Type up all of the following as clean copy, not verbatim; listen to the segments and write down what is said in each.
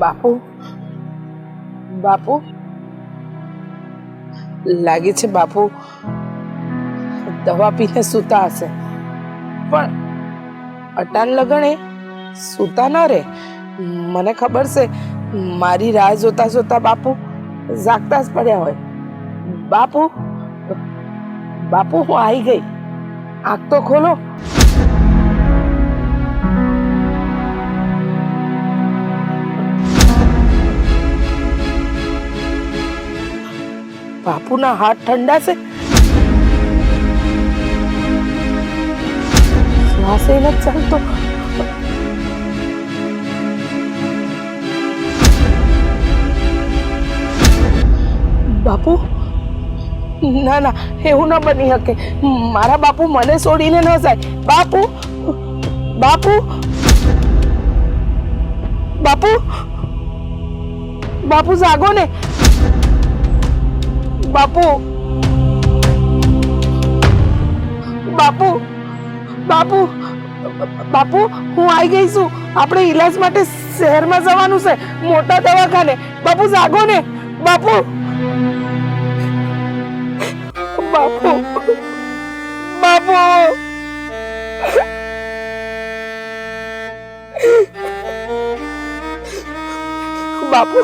બાપુ બાપુ લાગે છે બાપુ દવા પીને સૂતા હશે, પણ અટાણ લગણે સૂતા ન રે. મને ખબર છે મારી રાહ જોતા જોતા બાપુ જાગતા જ પડ્યા હોય. બાપુ બાપુ હું આવી ગઈ, આંખ તો ખોલો. બાપુના હાથ ઠંડા છે, શ્વાસ નથી ચાલતો. બાપુ ના ના, એવું ન બની શકે. મારા બાપુ મને છોડીને ન જાય. બાપુ બાપુ બાપુ બાપુ જાગો ને. બાપુ બાપુ બાપુ બાપુ હું આવી ગઈ છું. આપણે ઈલાજ માટે શહેરમાં જવાનું છે, મોટા દવાખાને. બાપુ જાગો ને. બાપુ બાપુ બાપુ બાપુ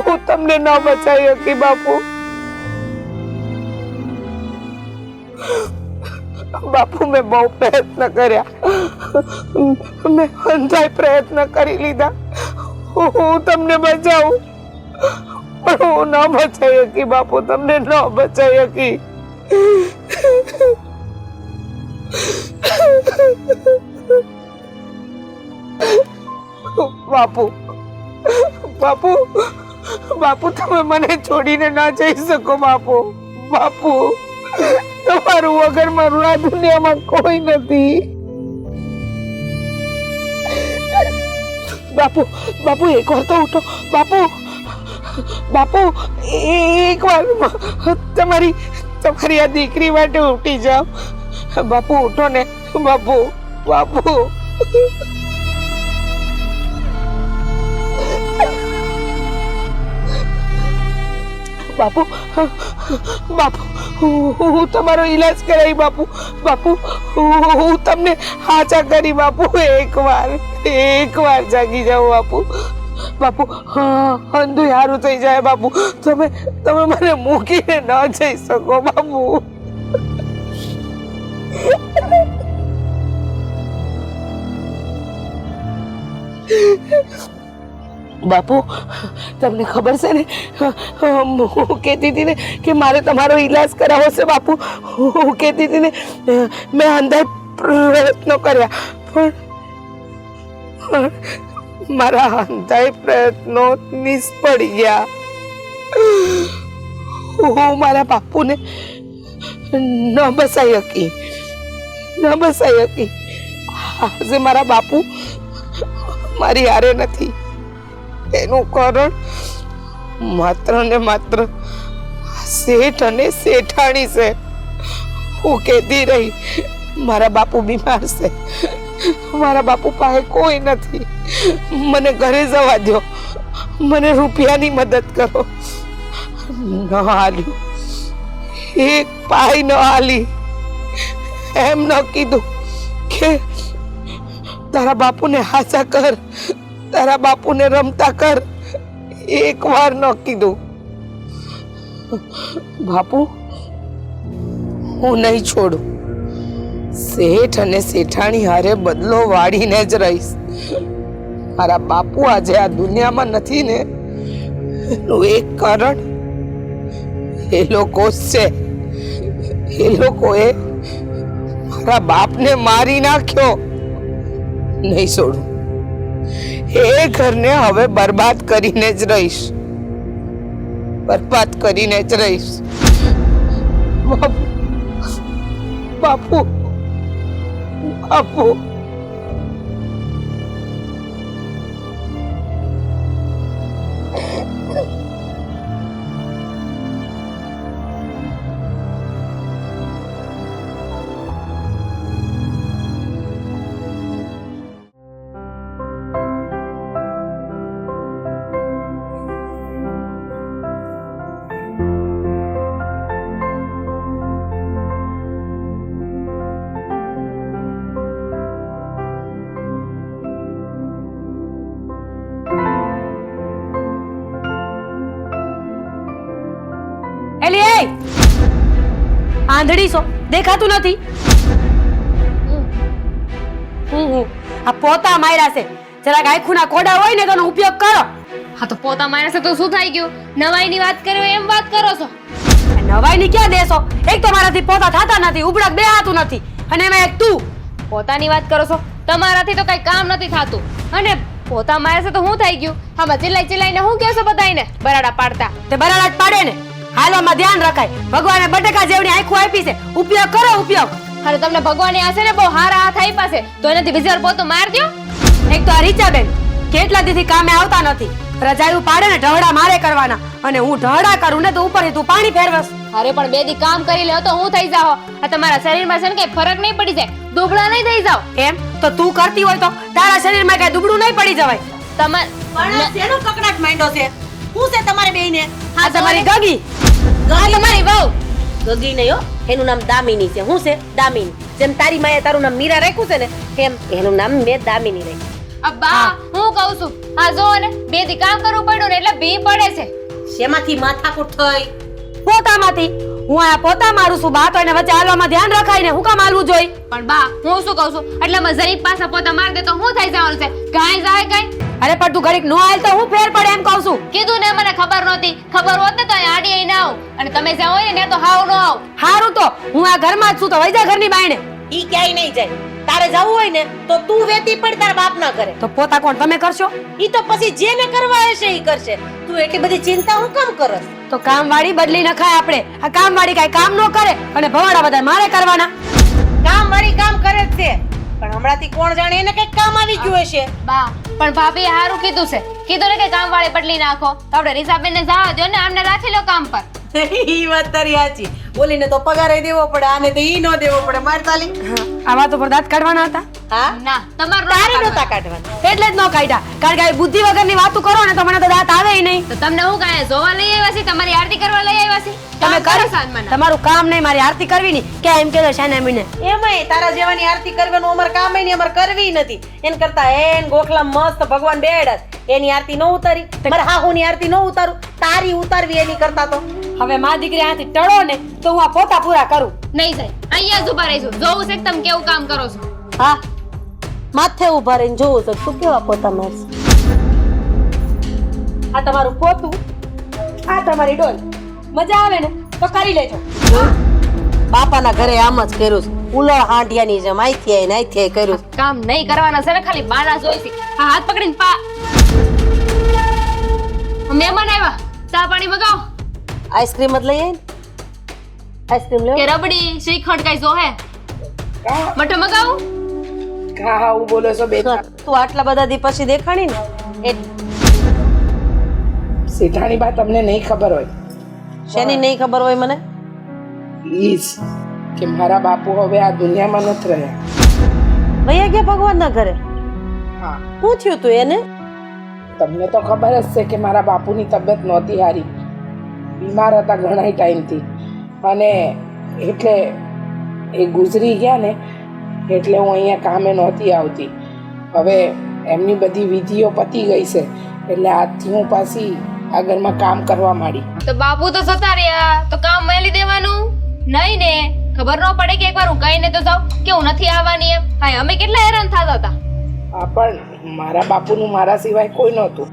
હું તમને ન બચાવી શકી. બાપુ બાપુ મેં બહુ પ્રયત્ન કર્યા, મેં અંધાય પ્રયત્ન કરી લીધા હું તમને બચાવું, પણ હું ન બચાવી શકી. બાપુ તમને ન બચાવી શકી. બાપુ બાપુ બાપુ તમે મને છોડીને ના જઈ શકો. બાપુ બાપુ તમારું વગર મારું આ દુનિયામાં કોઈ નથી. બાપુ બાપુ એક વાર તો ઉઠો. બાપુ બાપુ એક વાર તમારી તમારી આ દીકરી માટે ઉઠી જાઓ. બાપુ ઉઠો ને. બાપુ બાપુ બાપુ બાપુ હું તમારો ઈલાજ કરાવી. બાપુ બાપુ હું તમને હાચા કરી. બાપુ એક વાર જાગી જાઓ. બાપુ બાપુ અંધું સારું થઈ જાય. બાપુ તમે તમે મને મૂકીને ન જઈ શકો. બાપુ બાપુ તમને ખબર છે ને, હું કહેતી હતી ને કે મારે તમારો ઈલાજ કરાવવો છે. બાપુ હું કહેતી હતી ને, મેં અંધાય પ્રયત્નો કર્યા, પણ મારા અંધાય પ્રયત્નો નિષ્ફળ ગયા. હું મારા બાપુને ન બસાઈ શકી. આજે મારા બાપુ મારી હારે નથી. એનું કારણ માત્ર ને માત્ર શેઠ અને શેઠાણી છે. હું કહેતી રહી મારા બાપુ બીમાર છે, મારા બાપુ પાસે કોઈ નથી. મને ઘરે જવા દો, મને રૂપિયાની મદદ કરો. ન હાલ્યું, એક પાય ન હાલી. એમ ન કીધું કે તારા બાપુને હાચા કર, તારા બાપુને રમતા કર. એક વાર ન કીધું. બાપુ હું નહીં છોડું. શેઠ અને શેઠાણી હારે બદલો વાળીને જ રહીશ. મારા બાપુ આજે આ દુનિયામાં નથી ને, એનું એક કારણ એ લોકો છે. એ લોકોએ મારા બાપને મારી નાખ્યો. નહીં છોડું. એ ઘરને હવે બરબાદ કરીને જ રહીશ. બરબાદ કરીને જ રહીશ. બાપુ બાપુ બાપુ આંધળી છો? દેખાતું નથી? આ પોતા માર્યા છે. જરાક આંખોના કોડા હોય ને તો એનો ઉપયોગ કરો. હા તો પોતા મારે છે તો શું થઈ ગયું? નવાઈની વાત કર્યો એમ વાત કરો છો? નવાઈની ક્યાં દેશો? એક તો મારાથી પોતા થતા નથી, ઉબળક બે હાથું નથી, અને એમાં એક તું. પોતાની વાત કરો છો? તમારાથી તો કઈ કામ નથી થાતું. અને પોતા મારે છે તો શું થઈ ગયું? આમાં ચિલ્લાઈને હું કહેશો બધાયને બરાડા પાડતા? તે બરાડા જ પાડે ને. હાલવામાં ધ્યાન રખાય. ભગવાને બટેકા જેવડી આંખો આપી છે, ઉપયોગ કરો ઉપયોગ. અરે તમને ભગવાને આ છે ને બહુ હારા હાથ આપ્યા છે તો એનાથી વિચાર પોતું માર દ્યો. એક તો આ રીચાબેન કેટલા દીથી કામે આવતા નથી. રજાયું પાડે ને ઢહડા મારે કરવાના, અને હું ઢહડા કરું ને તો ઉપરથી તું પાણી ફેરવસ. અરે પણ બે દી કામ કરી લે તો હું થઈ જાઓ. આ તમારા શરીરમાં છે ને કઈ ફરક નહીં પડી જાય, દુબળા નહીં થઈ જાવ. એમ તો તું કરતી હોય તો તારા શરીરમાં કઈ દુબળું નહીં પડી જવાય. તમારે શેનો કકડાટ માંડ્યો છે? શું છે તમારે બેયને? આ તમારી ગગી. તમારી વહુ ગગી નહીં હો, એનું નામ દામિની છે. શું છે? દામિની. જેમ તારી માએ તારું નામ મીરા રાખ્યું છે ને, એમ એનું નામ મેં દામિની રાખ્યું. અબ્બા હું કહું છું આ જો ને બે દી કામ કરવું પડ્યું ને એટલે ભી પડે છે. શેમાંથી માથાકૂટ થઈ? પોતામાંથી. હું આ પોતા મારું છું બા, તો એને વચ્ચે હાલવામાં ધ્યાન રખાય ને હું કામ હાલવું જોઈ? પણ બા હું શું કહું છું એટલે મેં જરીક પાછા પોતા માર દે તો હું થઈ જવાનું છે? ગાય જાય કઈ? અરે પણ તું ઘડીક નો હાલ તો હું ફેર પડે એમ કહું છું. કીધું ને મને ખબર નહોતી. ખબર હોત ને તો અહીં આડી અહીં ના આવું. અને તમે જ્યાં હોય ને તો હાવ ન આવ. હારું તો હું આ ઘરમાં જ છું, તો વઈ જા ઘરની બાયણે. ઈ ક્યાંય નહીં જાય. તારે જવું હોય ને તો તું વેતી પડ, તારા બાપ ના કરે. તો પોતા કોણ તમે કરશો? ઈ તો પછી જેને કરવા હશે ઈ કરશે. તું એટલી બધી ચિંતા હું કામ કરસ? તો કામવાળી બદલી નખાય આપણે. આ કામવાળી કાઈ કામ ન કરે અને ભવાડા બધા મારે કરવાના. કામ વાળી કામ કરે જ છે, પણ હમણાંથી કોણ જાણે એને કઈક કામ આવી ગયું હશે. બા પણ ભાભી હારું કીધું છે. કીધું ને કે કામ વાળી બદલી નાખો તો આપણે રીસાબેન ને જવા દો ને, આમને રાખી લો કામ પર. ઈ વાત તારી સાચી. બોલીને તો પગારે દેવો પડે, આને તો ઈ નો દેવો પડે. માર તાલી આ વાતો પર દાંત કાઢવાના હતા? હા ના તમારું તારી નતા કાઢવાના. એટલે જ ન કાઢ્યા, કારણ કે આવી બુદ્ધિ વગરની વાતો કરો ને તો મને તો દાંત આવે નહીં. તો તમને હું કાંઈ જોવા લઈ આવ્યા છે? તમારી આરતી કરવા લઈ આવ્યા છે? તમે કામ કરો કરી સાંજમાં. તમારું કામ નહીં, મારી આરતી કરવી નહીં કે એમ કે શાના મીને. એમાંય તારા જેવાની આરતી કરવાનું અમાર કામ નહીં, અમાર કરવી નથી. એન કરતા એન ગોખલા મસ્ત ભગવાન બેડસ એની આરતી ન ઉતારી, મારા હાહુની આરતી ન ઉતારું, તારી ઉતારવી એની કરતા તો. હવે માં દીકરી આથી ટળો ને તો હું આ પોતા પૂરા કરું. નહીં જાય, અહીંયા જ ઉભા રહીશું. જોવું છે કે તમે કેવું કામ કરો છો. હા માથે ઉભા રહીને જોવું છે તું કેવા પોતા મારશે. આ તમારું પોતું, આ તમારી ડોલ. મજા આવે ને તો કરી લેજો. બાપાના ઘરે આમ જ કર્યું છે, ઉલળ હાંડિયાની જેમ આઈથી આઈને આઈથી આઈ કર્યું છે. કામ નહીં કરવાના છે ને, ખાલી બાના જોઈ છે. હા હાથ પકડીને મહેમાન આવ્યા, ચા પાણી મગાવો. આઈસ્ક્રીમ જ લઈ આઈ ને. આઈસ્ક્રીમ કે લેવો? રબડી શ્રીખંડ કઈ જોહે? મઠો મગાવું? હા હું બોલો છો બેટા? તું આટલા બધા દી પછી દેખાણી ને શેઠાણી બા તમને નહીં ખબર હોય. શેની નહીં ખબર હોય મને? ઈજ કે મારા બાપુ હવે આ દુનિયામાં નથી રહ્યા. ભૈયા ગયા ભગવાનના ઘરે? હા શું થયું તું એને? તમને તો ખબર જ છે કે મારા બાપુની તબિયત નહોતી સારી, બીમાર હતા ઘણા ટાઈમથી, અને એટલે એ ગુજરી ગયા ને એટલે હું અહીંયા કામે નહોતી આવતી. હવે એમની બધી વિધિઓ પતી ગઈ છે એટલે આજથી હું પાછી આ ઘરમાં કામ કરવા માંડી. તો બાપુ તો જતા રહ્યા તો કામ મેલી દેવાનું નહીં ને? ખબર ન પડે કે એકવાર હું કહીને તો જાઉં કે હું નથી આવવાની એમ? હા અમે કેટલા હેરાન થતા હતા. આ પણ મારા બાપુનું મારા સિવાય કોઈ નહોતું.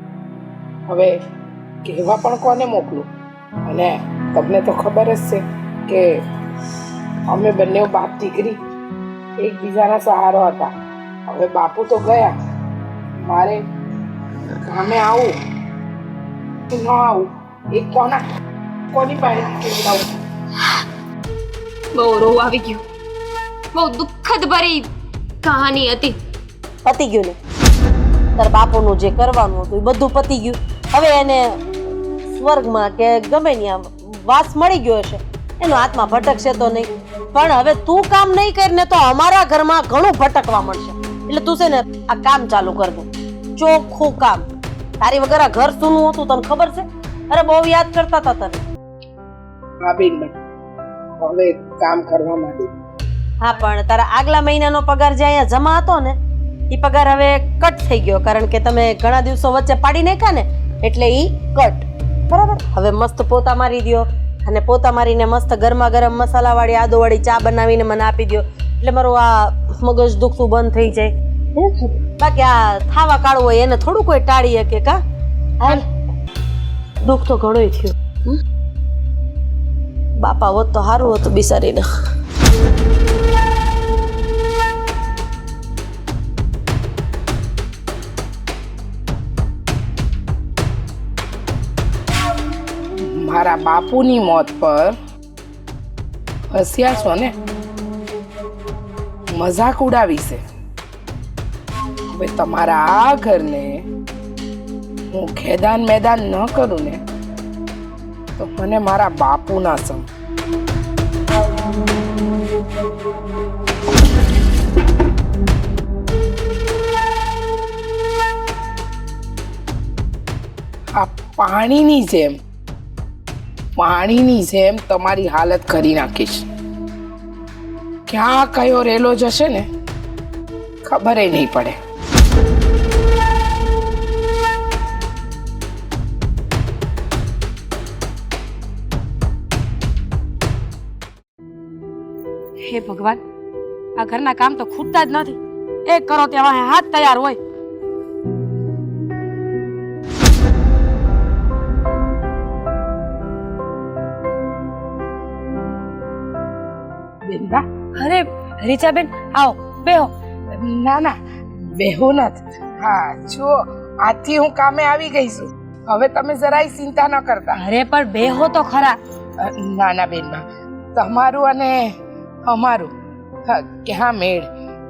હવે કહેવા પણ કોને મોકલું? અને તમને તો ખબર જ છે કે અમે બંને બાપ દીકરી એકબીજાના સહારો હતા. હવે બાપુ તો ગયા, મારે કામે આવું કે ન આવું એ કોની પાસે કેવડાવું? બહુ રોવું આવી ગયું. બહુ દુઃખદ ભરી કહાની હતી. પતી ગયું ને? તાર બાપુનું જે કરવાનું હતું એ બધું પતી ગયું. હવે એને સ્વર્ગમાં કે ગમે ત્યાં વાસ મળી ગયો હશે, એનો આત્મા ભટકશે તો નહીં. પણ હવે તું કામ નહીં કરીને તો અમારા ઘરમાં ઘણું ભટકવા મળશે. એટલે તું છે ને આ કામ ચાલુ કર દે, ચોખ્ખું કામ. તારી વગર આ ઘર સૂનું હતું તને ખબર છે? અરે બહુ યાદ કરતા હતા તને. હા બેન, હવે કામ કરવા માંડી. હા પણ તારા આગલા મહિનાનો પગાર જે અહીંયા જમા હતો ને એ પગાર હવે કટ થઈ ગયો, કારણ કે તમે ઘણા દિવસો વચ્ચે પાડી નાખ્યા ને એટલે ઈ કટ. બરાબર? હવે મસ્ત પોતા મારી દ્યો, અને પોતા મારીને મસ્ત ગરમા ગરમ મસાલાવાળી આદુવાળી ચા બનાવીને મને આપી દો એટલે મારું આ મગજ દુખતું બંધ થઈ જાય. બાકી આ થાવા કાળું હોય એને થોડું કોઈ ટાળી શકે કા? હાલ દુઃખ તો ઘણું થયું. બાપા હોત તો સારું હતું બિચારીને. મારા બાપુની મોત પર હસ્યા છો ને, મજાક ઉડાવી છે. હવે તમારા આ ઘરને હું ખેદાન મેદાન ન કરું ને તો મને મારા બાપુ ના સમ. આ પાણીની જેમ તમારી હાલત કરી નાખીશ. ક્યાં કયો રેલો જશે ને ખબર નહીં પડે. હે ભગવાન, આ ઘરના કામ તો ખૂટતા જ નથી. એક કરો ત્યાં હાથ તૈયાર હોય. બેનબા, અરે રીચાબેન, આવો બેહો. ના બેહો નથી. હા જો આજથી હું કામે આવી ગઈ છું. હવે તમે જરાય ચિંતા ન કરતા. અરે પણ બેહો તો ખરા. ના બેનબા, તમારું અને અમારું ક્યાં મેળ.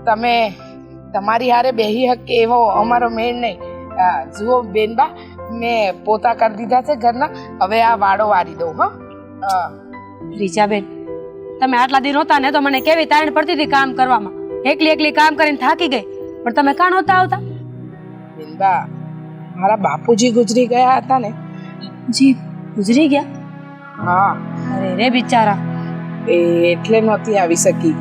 તમે તમારી હારે બેહી હકે એવો અમારો મેળ નહીં. જુઓ બેનબા, મેં પોતા કરી દીધા છે ઘરના. હવે આ વાડો વારી દઉં. હા રીચાબેન, તમે આટલા દિન નહોતા ને તો મને કેવી તાણ પડતી હતી કામ કરવામાં. એકલી કામ કરીને થાકી ગઈ. પણ તમે કાં નહોતા આવતા? બેનબા, મારા બાપુજી ગુજરી ગયા હતા ને. જી ગુજરી ગયા? હા. અરે રે બિચારા. એટલે નહોતી આવી શકી.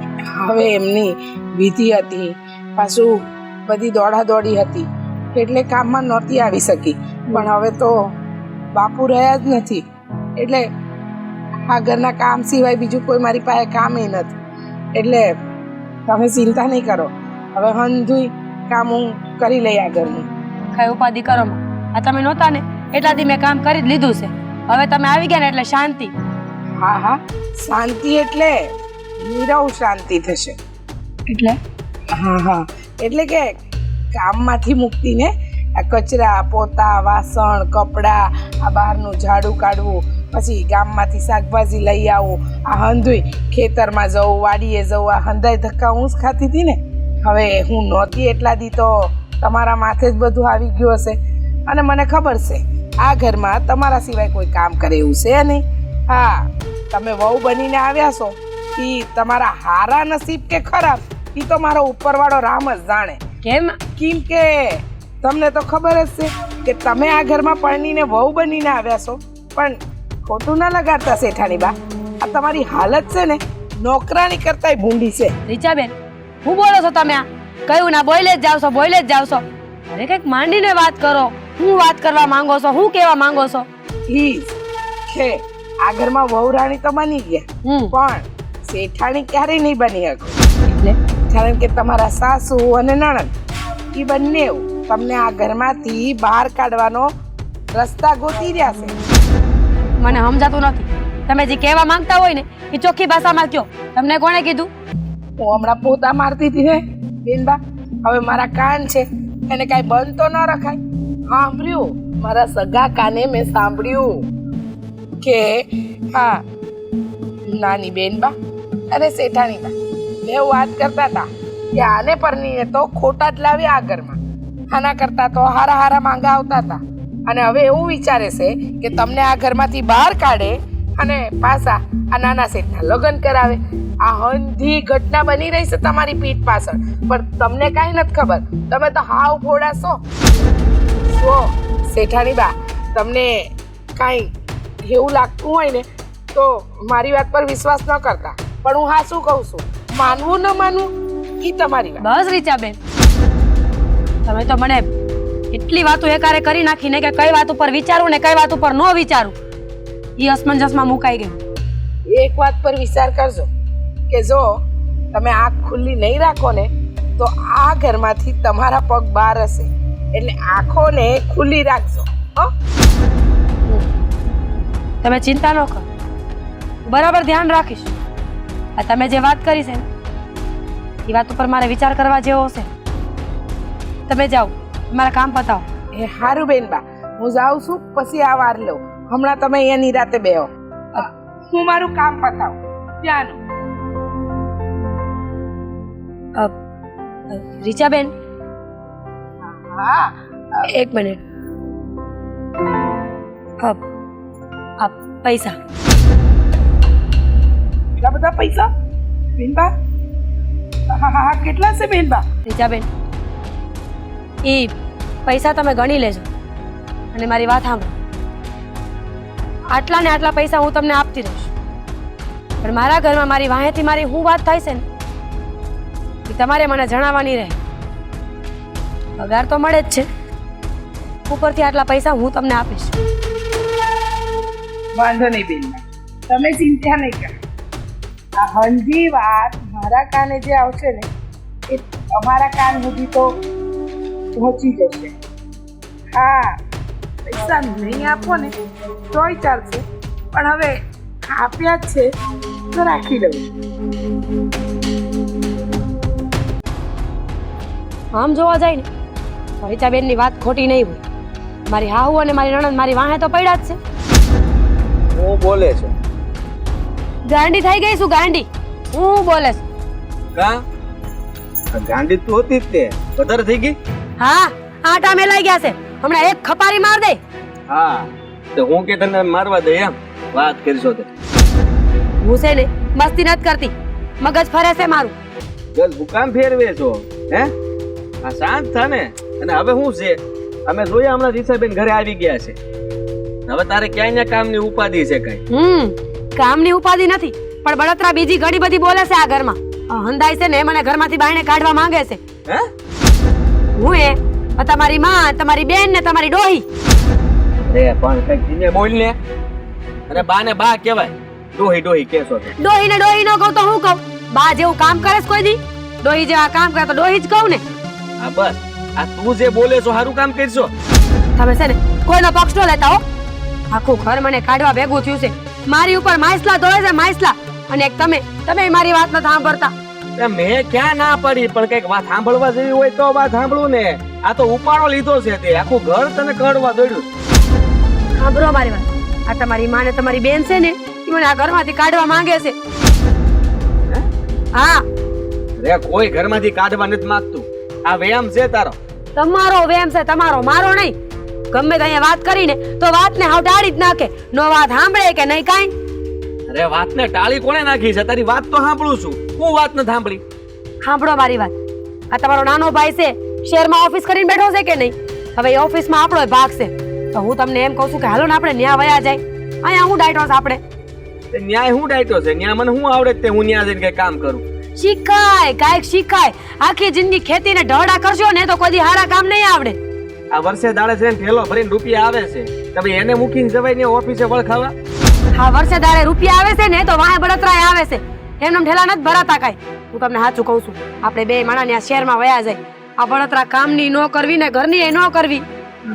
હવે એમની વિધિ હતી, પાછું બધી દોડાદોડી હતી, એટલે કામમાં નહોતી આવી શકી. પણ હવે તો બાપુ રહ્યા જ નથી, એટલે આ ઘરના કામ સિવાય બીજું કોઈ મારી પાસે કામ નથી. એટલે તમે ચિંતા નહીં કરો. હવે હંધુય કામ હું કરી લઈ આ ઘરનું. કઈ ઉપાધિ કરો માં. આ તમે નહોતા ને એટલાથી મેં કામ કરી જ લીધું છે. હવે તમે આવી ગયા ને એટલે શાંતિ. હા શાંતિ એટલે નીરવ શાંતિ થશે. એટલે હા એટલે કે કામમાંથી મુક્તિને આ કચરા પોતા વાસણ કપડાં આ બહારનું ઝાડું કાઢવું, પછી ગામમાંથી શાકભાજી લઈ આવું, આ હંધુય ખેતરમાં જવું, વાડીએ જવું, આ હંધાય ધક્કા હું જ ખાતી હતી ને. હવે હું નહોતી એટલા દી તો તમારા માથે જ બધું આવી ગયું હશે. અને મને ખબર છે આ ઘરમાં તમારા સિવાય કોઈ કામ કરે એવું છે નહીં. હા, તમે વહુ બનીને આવ્યા છો એ તમારા હારા નસીબ કે ખરાબ એ તો મારો ઉપરવાળો રામ જ જાણે. કેમ કે તમને તો ખબર જ છે કે તમે આ ઘરમાં પરણીને વહુ બનીને આવ્યા છો. પણ ખોટું ના લગાડતા શેઠાણી બા, આ તમારી હાલત છે ને નોકરાની કરતાય ભૂંડી છે. રીચાબેન, હું બોલો છો તમે? આ કયું ના બોલે જ જાવ છો. અરે કંઈક માંડીને વાત કરો. હું વાત કરવા માંગો છો? હું કેવા માંગો છો? ઈ છે આ ઘરમાં વહુ રાણી તો બની ગયા, પણ શેઠાણી ક્યારેય નહીં બની શકો. એટલે કારણ કે તમારા સાસુ અને નણંદ એ બંને તમને આ ઘરમાંથી બહાર કાઢવાનો રસ્તા ગોતી રહ્યા છે. મને સમજાતું નથી. તમે જે કહેવા માંગતા હોય ને એ ચોખ્ખી ભાષામાં કહો. તમને કોણે કીધું? હું હમણાં પોતા મારતી હતી ને બેનબા, હવે મારા કાન છે એને કાંઈ બંધ તો ન રખાય. સાંભળ્યું, મારા સગા કાને મેં સાંભળ્યું કે હા નાની બેનબા અને શેઠાણી બા બે વાત કરતા હતા કે આને પરણીને તો ખોટા જ લાવ્યા આ ઘરમાં, આના કરતા તો હારા માંગા આવતા હતા. અને હવે એવું વિચારે છે કે તમને આ ઘરમાંથી બહાર કાઢે અને પાછા આ નાના શેઠના લગ્ન કરાવે. આ હંધી ઘટના બની રહી છે તમારી પીઠ પાછળ, પણ તમને કાંઈ નથી ખબર. તમે તો હાવ ફોડા છો. શેઠાણી બા, તમને કાંઈ એવું લાગતું હોય ને તો મારી વાત પર વિશ્વાસ ન કરતા, પણ હું હા શું કહું છું, માનવું ન માનવું એ તમારી વાત. બસ રીચાબેન, તમે તો મને એટલી વાતો એકારે કરી નાખીને કે કઈ વાત ઉપર વિચારું ને કઈ વાત ઉપર ન વિચારું એ અસમંજસમાં મુકાઈ ગયું. એક વાત પર વિચાર કરજો કે જો તમે આંખ ખુલ્લી નહીં રાખો ને તો આ ઘરમાંથી તમારા પગ બહાર હશે, એટલે આંખોને ખુલ્લી રાખજો હો. તમે ચિંતા ન કરો, બરાબર ધ્યાન રાખીશ. આ તમે જે વાત કરી છે ને એ વાત ઉપર મારે વિચાર કરવા જેવો હશે. તમે જાઓ, મારા કામ પતાવો. એ હારું બેનબા, હું જાઉં છું, પછી આ વાર લઉં. હમણાં તમે અહીંયા નિરાતે બેહો, હું મારું કામ પતાવું. ત્યાંનું રીચાબેન, હા એક મિનિટ. પૈસા. એટલા બધા પૈસા બેનબા? હા હા હા, કેટલા છે બેનબા? રીચાબેન, એ પૈસા તમે ગણી લેજો અને મારી વાત સાંભળો. આટલા ને આટલા પૈસા હું તમને આપતી રહીશ, પણ મારા ઘરમાં મારી વાહેથી મારી શું વાત થાય છે ને એ તમારે મને જણાવવાની રહે. પગાર તો મળે જ છે, ઉપરથી આટલા પૈસા હું તમને આપીશ. વાંધો નહીં બેનબા, તમે ચિંતા નહીં કરો. આ હંધી વાત મારા કાને જે આવશે ને એ તમારા કાન સુધી તો પહોંચી જશે. હા, પૈસા નહીં આપો ને તોય ચાલશે, પણ હવે આપ્યા જ છે તો રાખી લઉં. આમ જોવા જાય ને તો રીચાબેનની વાત ખોટી નહીં હોય. મારી હાહુ અને મારી નણંદ મારી વાહે તો પડ્યા જ છે. હું બોલે છે ગાંડી થઈ ગઈ છું, ગાંડી. હું બોલે છું. કા ગાંડી તું હતી જ તે વધારે થઈ ગઈ. હા, આટા મેલાઈ ગયા છે. હમણાં એક ખપારી માર દે. હા તો હું કે તને મારવા દે એમ વાત કરશો તે? હું છે ને મસ્તી નથી કરતી, મગજ ફરે છે મારું. ચલ હું કામ ફેરવે છો હે? આ શાંત થા ને. અને હવે શું છે, અમે જોયા હમણાં રીસાબેન ઘરે આવી ગયા છે. હવે તારે ક્યાંય કામની ઉપાધિ છે કઈ? કામની ઉપાધિ નથી, પણ બળતરા બીજી ઘણી બધી બોલે છે આ ઘરમાં. હંધાઈ છે ને મને ઘરમાંથી બાયણે કાઢવા માંગે છે. હે? હું તમારી માં, તમારી બેન ને તમારી ડોહી. રે પણ કઈક ધીમે બોલ ને. અને બા ને બા કહેવાય, ડોહી ડોહી કેસો છે. ડોહી ને ડોહી ન કહું તો હું કહું? બા જેવું કામ કરે છે કોઈ દી? ડોહી જેવા કામ કરે તો ડોહી જ કહું ને. હા બસ, આ તું જે બોલે છો સારું કામ કરશો. તમે છે ને કોઈનો પક્ષ ન લેતા હો. આખું ઘર મને કાઢવા ભેગું થયું છે. મારી ઉપર માઇસલા ધોળે છે, માઇસલા. અને એક તમે મારી વાત નથી સાંભળતા. મેં ક્યાં ના પડી, પણ કઈક વાત સાંભળવા જેવી હોય તો વાત સાંભળું ને. આ તો ઉપાડો લીધો છે તે, આખું ઘર તને કડવા દોડ્યું. સાંભળો મારી વાત. આ તમારી માં ને તમારી બેન છે ને એ મને આ ઘરમાંથી કાઢવા માંગે છે. હા, રે કોઈ ઘરમાંથી કાઢવા નથી માંગતું. આ વ્યાયામ છે તારો. તમારો વેમ છે, તમારો, મારો નહીં. ગમે ત્યાં વાત કરીને તો વાતને હાવ ટાળી જ નાખે. નો વાત સાંભળે કે નહીં કાંઈ. અરે વાતને ટાળી કોણે નાખી છે? તારી વાત તો સાંભળું છું. હું વાત ન સાંભળી. સાંભળો મારી વાત. આ તમારો નાનો ભાઈ છે, શહેરમાં ઓફિસ કરીને બેઠો છે કે નહીં? હવે એ ઓફિસમાં આપણો ભાગ છે, તો હું તમને એમ કહું છું કે હાલો ને આપણે ન્યા વયા જાય. અહીંયા હું ડાયટો છે આપણે. તે ન્યાય હું ડાયટો છે? ન્યા મને હું આવડે તે હું ન્યા જઈને કઈ કામ કરું? શીખાય, કાંઈક શીખાય. આખી જિંદગી ખેતીને ઢળા કરશો ને તો કોઈ હારા કામ નહીં આવડે. આ વર્ષે દાડે છે ને ઠેલો ભરીને રૂપિયા આવે છે, તમે એને મૂકીને જવાય ને ઓફિસે વળખાવા? હા, વર્ષે દાડે રૂપિયા આવે છે ને તો વાહે બળતરાય આવે છે. એમને ઠેલા નથી ભરાતા કાંઈ. હું તમને સાચું કહું છું, આપણે બે માણા શહેરમાં વયા જાય. આ બળતરા કામની ન કરવી ને ઘરની ન કરવી.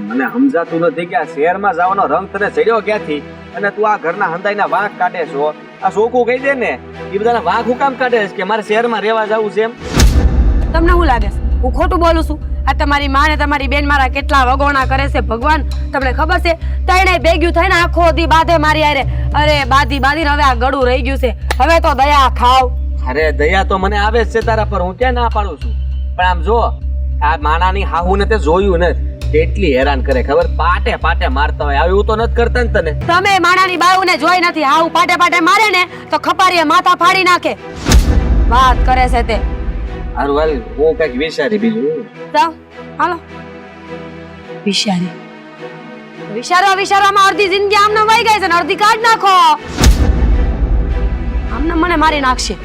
મને સમજાતું નથી કે આ શહેરમાં જવાનો રંગ તને ચડ્યો ક્યાંથી, અને તું આ ઘરના હંધાઈના વાંક કાઢે છો. આ સોકું કહી દે ને, એ બધાના વાંક હું કામ કાઢે છે કે મારે શહેરમાં રહેવા જવું છે એમ? તમને શું લાગે છે હું ખોટું બોલું છું? આ તમારી માં ને તમારી બેન મારા કેટલા વગોણા કરે છે ભગવાન તમને ખબર છે? તણે ભેગ્યું થઈને આખો દી બાધે મારી આરે. અરે બાધી હવે આ ગળું રહી ગયું છે. હવે તો દયા ખાવ. અરે દયા તો મને આવે જ છે તારા પર, હું ક્યાં ના પાડું છું. પણ આમ જો, આ માણાની હાહુ ને તે જોયું નથી કેટલી હેરાન કરે ખબર? પાટે પાટે મારતા હોય. આવું તો નથી કરતા ને તને? તમે માણાની બાયુને જોઈ નથી. હાવ પાટે પાટે મારે ને તો ખપારીએ માથા ફાડી નાખે. વાત કરે છે તે. હારું હાલ, હું કઈક વિચારી બીજું. જાઓ હાલો. વિચારવામાં અડધી જિંદગી આમને વહી ગઈ છે ને અડધી કાઢ નાખો. આમને મને મારી નાખશે.